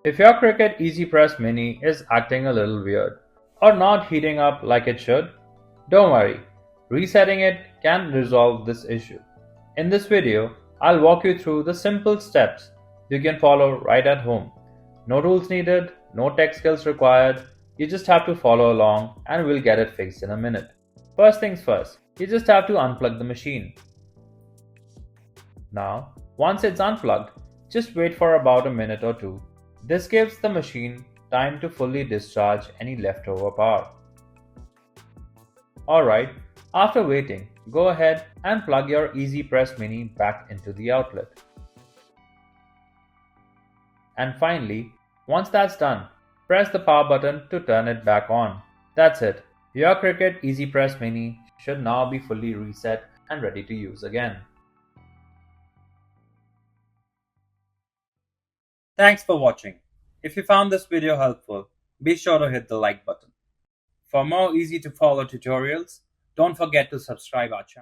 If your Cricut EasyPress Mini is acting a little weird or not heating up like it should, don't worry, resetting it can resolve this issue. In this video, I'll walk you through the simple steps you can follow right at home. No tools needed, no tech skills required, you just have to follow along and we'll get it fixed in a minute. First things first, you just have to unplug the machine. Now, once it's unplugged, just wait for about a minute or two. This gives the machine time to fully discharge any leftover power. Alright, after waiting, go ahead and plug your EasyPress Mini back into the outlet. And finally, once that's done, press the power button to turn it back on. That's it. Your Cricut EasyPress Mini should now be fully reset and ready to use again. Thanks for watching. If you found this video helpful, be sure to hit the like button. For more easy to follow tutorials, don't forget to subscribe our channel.